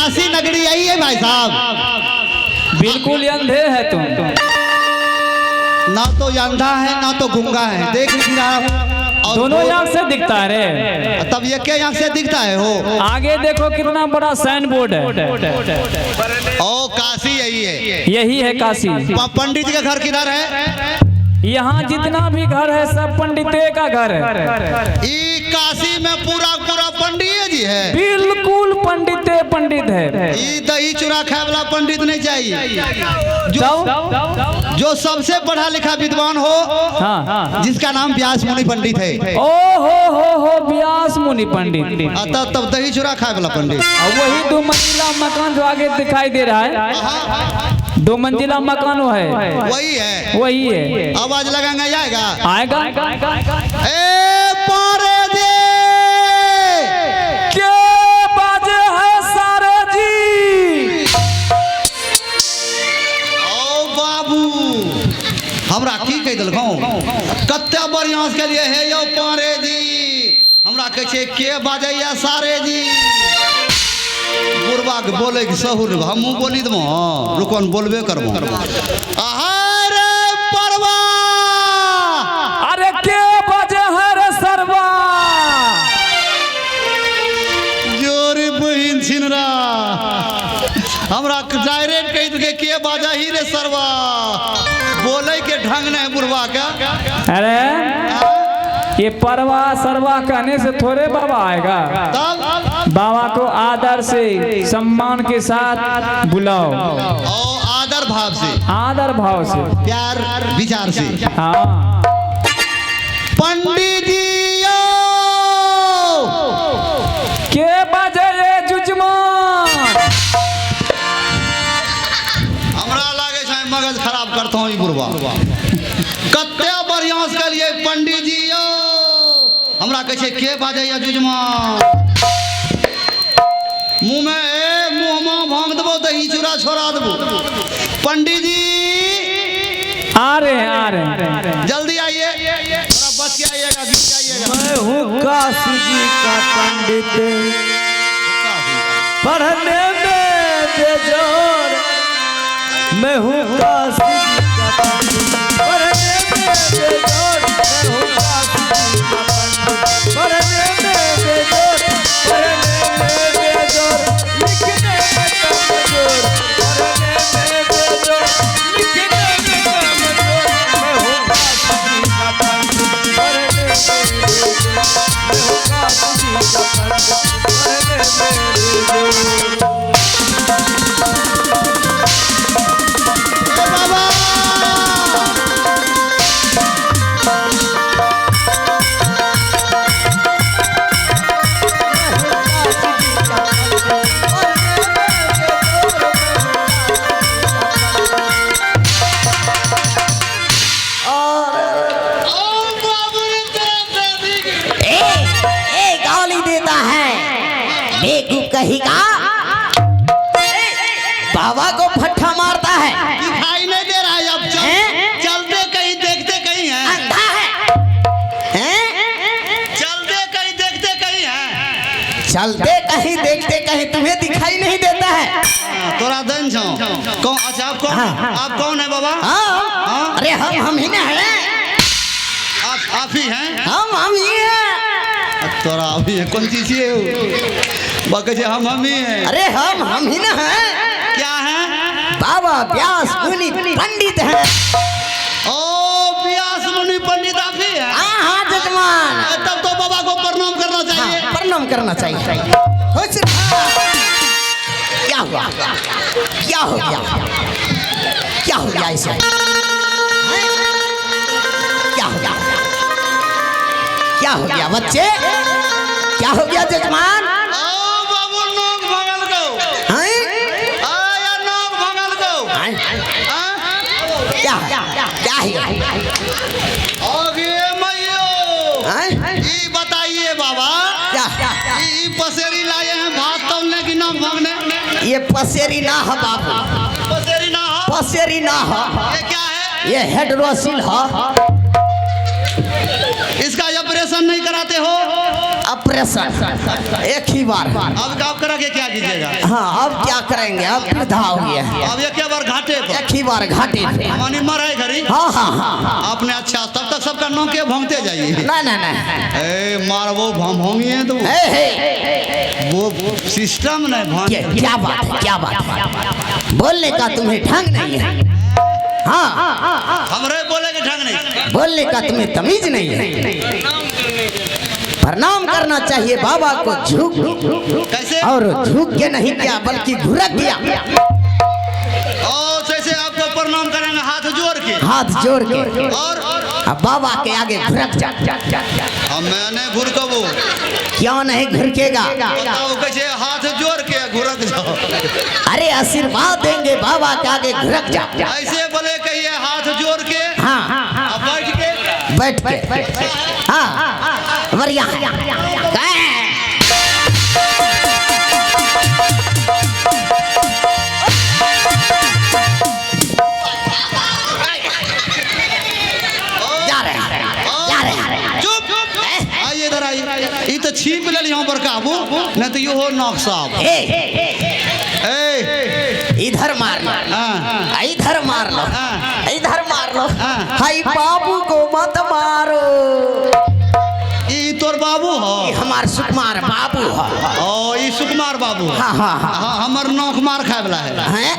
काशी नगरी यही है भाई साहब। बिल्कुल अंधे है तुम। ना तो अंधा है ना तो गूंगा है, देख नहीं रहा हूँ। दोनों आंख से दिखता है रे। तब ये क्या आंख से दिखता है हो? आगे देखो कितना बड़ा साइन बोर्ड है। ओ काशी यही है। यही है काशी। पंडित जी का घर किधर है? यहाँ जितना भी घर है सब पंडिते का घर है। ई काशी में पूरा पूरा पंडित जी है। बिल्कुल पंडिते पंडित है। ई दही चूड़ा खाए वाला पंडित नहीं चाहिए। जो सबसे पढ़ा लिखा विद्वान हो, हाँ, जिसका नाम व्यास मुनि पंडित है। ओ हो व्यास मुनि पंडित। तब दही चूड़ा खाए वाला पंडित। वही 2 मंजिला मकान जो आगे दिखाई दे रहा है, 2 मंजिला मकान है, वही है। वही है। आवाज लगाएंगे आएगा। ए पारे दे क्या बाजे है सारे जी। ओ बाबू हमरा की कह दिलखौ, कते बढ़िया के लिए है यो पारे जी। हमरा कहे छे के बाजैया सारे जी। बुरबा के बोले के सहूर हमहू बोली दमो, रुकन बोलबे करबो। अरे परवा, अरे के बाजे है रे सरवा। जोरी बहिन छिनरा हमरा डायरेक्ट कह दे के बाजा ही रे सरवा। बोले के ढंग नहीं बुरबा का। अरे ये परवा सरवा कहने से थोड़े बाबा आएगा। बाबा को आदर से सम्मान के साथ बुलाओ। और आदर भाव से, आदर भाव से, प्यार विचार से। हाँ। पंडित जी के बजे ये जुजमान। हमरा लागे छै मगज खराब करता हूँ बुरबा। कते बढ़िया के लिए पंडित जी हमरा कहे छै के बाजैया जुजमान। मुँह में भांग देबो, दही चूड़ा छोड़ा देबो। पंडित जी आ रहे जल्दी आइए, थोड़ा बच के आइएगा, बीच के आइएगा। मैं हूँ काशी जी का पंडित, पढ़ने में बेजोर। मैं हूँ काशी जी का पंडित, पढ़ने में बेजोर। मैं हूँ काशी जी का पंडित, पढ़ने में बेजोर। पढ़ने में बेजोर, लिखने में कमजोर। पढ़ने में बेजोर, लिखने में कमजोर। मैं हूँ काशी जी का पंडित, पढ़ने में बेजोर। मैं हूँ काशी जी का पंडित, पढ़ने में बेजोर। बाबा कहेगा बाबा को फट्टा मारता है। दिखाई नहीं दे रहा है अब। चलते कहीं देखते कहीं है। अंधा है? चलते कहीं देखते कहीं है। चलते कहीं देखते कहीं तुम्हें दिखाई नहीं देता है। तोरा दन छौ कौन? अच्छा आप कौन? आप कौन है बाबा? हाँ? अरे हम ही ना हैं। आप ही हैं? हम ही हैं। तोरा अभी है कौन चीज है? बाकी हम ही हैं। अरे हम ही ना हैं। क्या है? बाबा व्यास मुनि पंडित हैं। ओ व्यास मुनि पंडित आप ही हैं? हाँ जजमान। तब तो बाबा को प्रणाम करना चाहिए। हाँ, प्रणाम करना चाहिए। क्या हुआ? क्या हो गया? क्या हो गया इसे? क्या हो गया? क्या हो गया बच्चे? क्या हो गया जजमान? क्या है? बताइए बाबा, ये पसेरी लाए हैं भात तौलने की नाम भागने। ये पसेरी ना है बाबू, पसेरी ना है। पसेरी ना है। ये क्या है? ये हेड्रोसिल है। इसका ऑपरेशन नहीं कराते हो? ऑपरेशन एक ही बार। अब आप करोगे क्या कीजिएगा? हाँ अब क्या करेंगे, अब वृद्धा हो गया है। अब एक बार घाटे पे, एक ही बार घाटे पे। मानी मराए घड़ी। हाँ हाँ हाँ आपने अच्छा तब तक सबका नाम के भोंगते जाइए। नहीं ए मार वो भोंगी तो वो सिस्टम नहीं भोंग। क्या बात है, क्या बात है, बोलने का तुम्हें ढंग नहीं है। हाँ हमरे बोले के ढंग नहीं, बोलने का तुम्हें तमीज नहीं है। प्रणाम करना चाहिए बाबा को, झुक कैसे? और झुक के नहीं किया बल्कि घुरक दिया। और जैसे आपको प्रणाम करेंगे हाथ जोड़ के, हाथ जोड़ के और अब बाबा के आगे घुरक जा। मैंने घुरकबो क्यों नहीं घुरकेगा? बताओ कैसे हाथ जोड़ के घुरक जाओ? अरे आशीर्वाद देंगे बाबा के आगे घुरक जा। ऐसे बोले कहिए हाथ जोड़ के, हाँ अब बैठ के बैठ के, हाँ बढ़िया है। जा रहे हैं। चुप आइए इधर आइए। ये तो छीप ले यहाँ पर काबू नहीं तो यो हो नौक साहब। इधर मार लो, हाँ। इधर मार लो, हाँ। इधर मार लो। हाँ। हाय बाबू को मत मारो, ये तोर बाबू हो? ये हमार सुकुमार बाबू हो। ओ ये सुकुमार बाबू। हाँ हाँ हाँ हाँ हमर नौक मार खाए वाला है। हैं?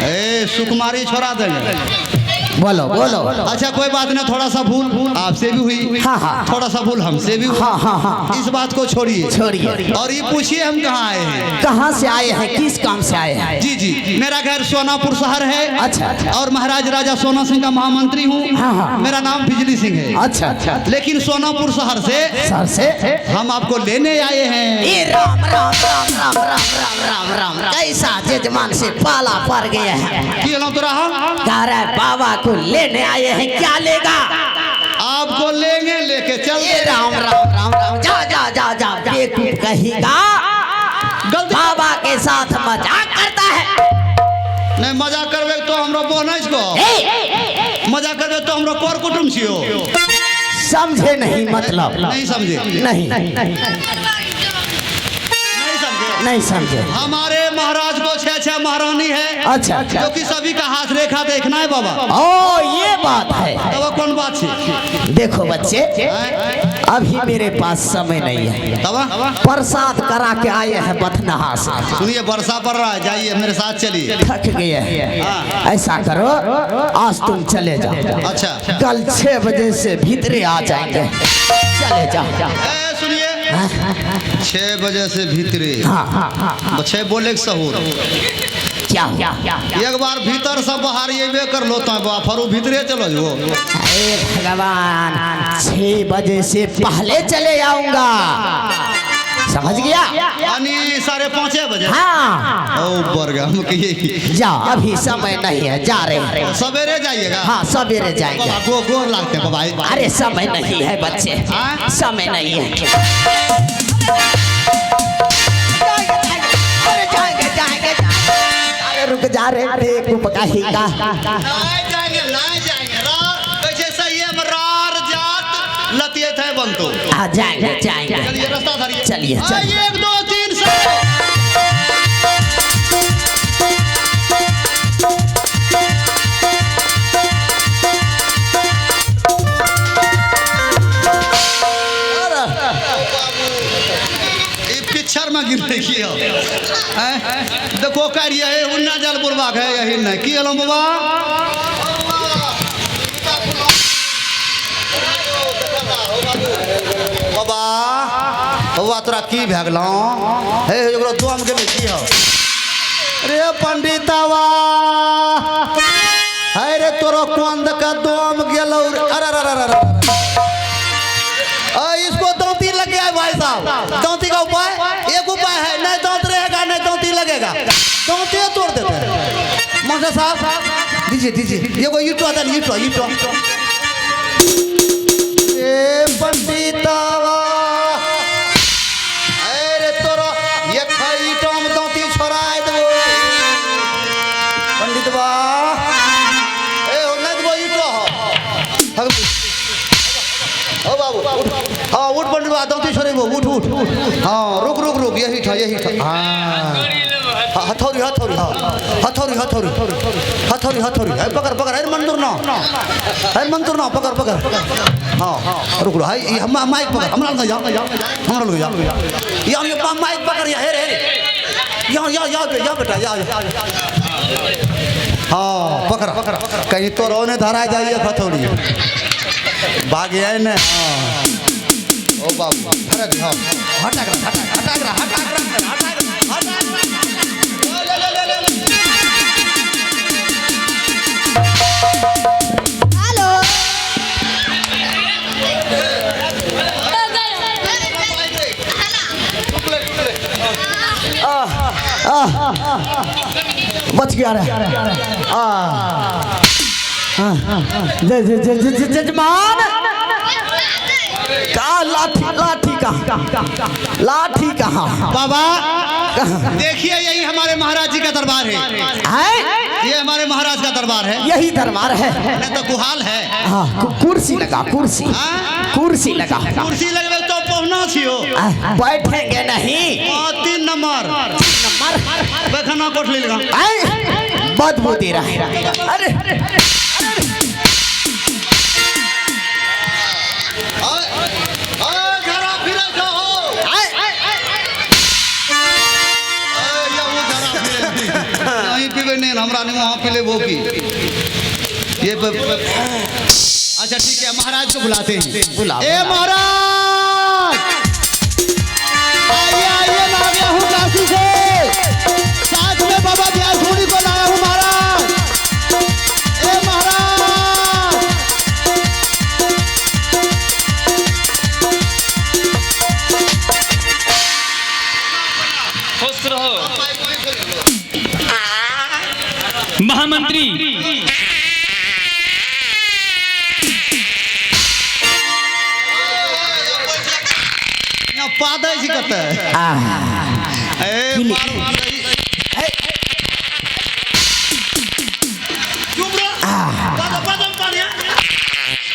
ए सुकुमारी छोड़ा देंगे। बोलो बोलो। अच्छा कोई बात नहीं, थोड़ा सा भूल आपसे भी हुई, हाँ, हाँ। थोड़ा सा भूल हमसे भी हुई। हाँ हाँ हाँ इस बात को छोड़िए छोड़िए। और ये पूछिए हम कहाँ आए हैं? कहाँ से आए हैं, किस काम से आए हैं? जी मेरा घर सोनापुर शहर है। अच्छा अच्छा और महाराज राजा सोना सिंह का महामंत्री हूँ। हाँ, हाँ। मेरा नाम बिजली सिंह है। अच्छा अच्छा। लेकिन सोनापुर शहर से सर से हम आपको लेने आए हैं। ये राम राम राम राम राम राम राम राम कैसा जजमान से पाला पड़ गया है। तो रहा कह रहा है बाबा को लेने आए हैं, क्या लेगा? आपको लेंगे, लेके चल। ये राम राम राम राम जा जा जा जा बेवकूफ कहेगा, गलती बाबा के साथ मजाक करता है। नहीं मजाक करवे तो हमरा बोनस को, मजाक करवे तो हमरा कोर कुटुंब छियो। समझे नहीं मतलब? नहीं समझे? नहीं नहीं समझे। हमारे महाराज को 6 महारानी है। अच्छा अच्छा। जो कि सभी का हाथ रेखा देखना है बाबा। ओ ये बात है। तो वो कौन बात है? देखो बच्चे, अभी मेरे पास समय नहीं है। तब प्रसाद करा के आए हैं बथनहा से। सुनिए वर्षा पड़ रहा है, जाइए मेरे साथ चलिए। थक गए हैं। ऐसा करो आज तुम चले जाओ। अच्छा कल 6 बजे से भीतरे आ जाएंगे, चले जाओ। सुनिए 6 बजे से भीतरे। हाँ 6 बोले के सहूर। क्या एक बार भीतर से बाहर ये कर लो तो फरू भीतरे चलो जो। हे भगवान 6 बजे से पहले चले आऊंगा, समझ गया? यानी 5:30 बजे। हाँ ओ बरगम की जाओ, अभी समय नहीं है, जा रहे हैं। सवेरे जाइएगा। हाँ सवेरे जाएंगे। बाबा गोर लागते हैं बाबा। अरे समय नहीं है बच्चे, समय नहीं है। जाएंगे। अरे रुक जा रे, बेवकूफ कहेगा। नहीं जाएंगे कैसे सही है रार जात लतिये थे बनतो। जाएंगे चलिए रास्ता धरिए। चलिए 1 2 3 से। पिक्चर में गिर रही है। देखो कह रही है उन्ना जल बुरबाक है यही नहीं की हलो बाबा। बाबा बाबा तोरा की भए गेलो हे एगो दोम के में की हो रे पंडितवा है रे तोरो कोंद का दोम गेलो। अरे इसको दांती लग गया है भाई साहब। दांती का उपाय एक उपाय है, नहीं दांत रहेगा नहीं दांती लगेगा, दांती तोड़ देते हैं। मास्टर साहब दीजिए ये को यूट्यूब आता है, यूट्यूब ए पंडितवा अरे तोरो ये खाई टम दांती छोड़ाए देबो पंडितवा। ए हो नहीं देबो यूट्यूब हो बाबू। हाँ उठ मिनट बाद दौती छोड़े वो उठ उठ हाँ रुक रुक रुक यही था हाँ हथौड़ी हथौड़ी हाँ हथौड़ी हथौड़ी हथौड़ी हथौड़ी है पकड़ पकड़ है मंदुर ना पकड़ पकड़ हाँ रुक रो है माइक पकड़ हमरा लग जा हमरा लग जा या माइक पकड़ या हे या बेटा या हाँ पकड़ कहीं तो रोने धरा जाइए हथौड़ी भागे है ना ओ बाबू अरे हाँ हटा कर हेलो बच गया रे जजमान का लाठी कहाँ बाबा देखिए यही हमारे महाराज जी का दरबार है ये हमारे महाराज का दरबार है यही दरबार है नहीं तो गुहाल है हाँ कुर्सी लगा कुर्सी लगा कुर्सी लगे तो पहुना छियो बैठेंगे नहीं 3 नंबर बैठना कोठली लगा बदबू दे रहा है अरे हमरा नहीं वहाँ पीले वो की ये अच्छा ठीक है महाराज को बुलाते हैं ए महाराज आइए आइए मैं आ गया हूँ काशी से साथ में बाबा व्यासमुनि को लाया हूँ महाराज ए महाराज खुश रहो महामंत्री पादा जी कहते हैं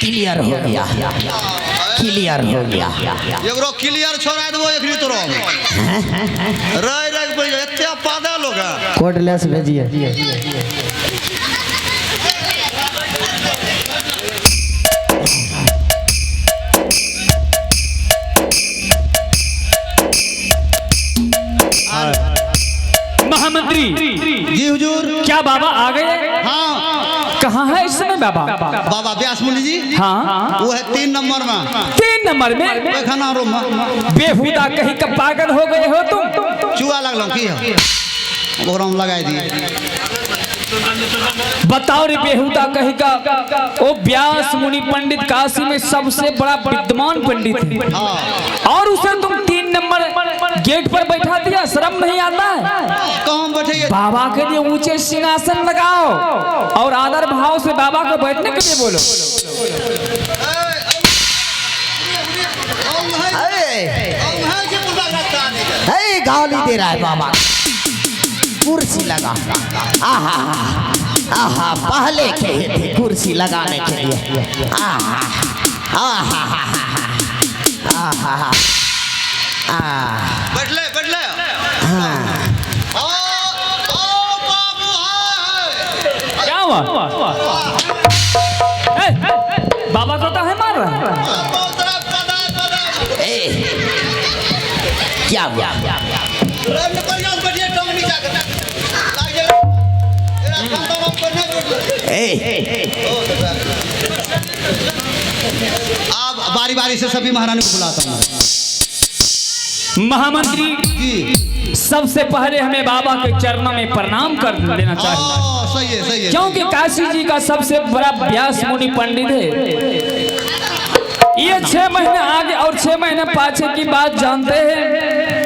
क्लियर हो गया एगो क्लियर छोड़ा देबो एकरी तो रह पड़ गया एते पादा लोग कोडलेस भेजिए महामंत्री जी हुजूर क्या बाबा आ गए हाँ कहाँ है इस समय बाबा बाबा व्यासमुनि जी हाँ वो है 3 नंबर में 3 नंबर में पैखाना रूम में बेहुदा कहीं का पागल हो गए हो तुम चुआ लगलो की ओकरा में लगाई दिए बताओ रे बेहुदा कहीं का ओ व्यास मुनि पंडित काशी में सबसे बड़ा विद्वान पंडित है और उसे तुम 3 नंबर गेट पर बैठा दिया शर्म नहीं आता है कहाँ बैठे बाबा के लिए ऊंचे सिंहासन लगाओ और आदर भाव से बाबा को बैठने के लिए बोलो गाली दे रहा है बाबा कुर्सी लगा आहा पहले कहे थे कुर्सी लगाने के लिए बैठ ले क्या हुआ बाबा को तो है मार रहा है क्या हुआ अब बारी बारी से सभी महारानी को बुलाता हूँ महामंत्री सबसे पहले हमें बाबा के चरणों में प्रणाम कर लेना चाहिए सही है क्योंकि काशी जी का सबसे बड़ा व्यास मुनि पंडित है ये 6 महीने आगे और 6 महीने पाछे की बात जानते हैं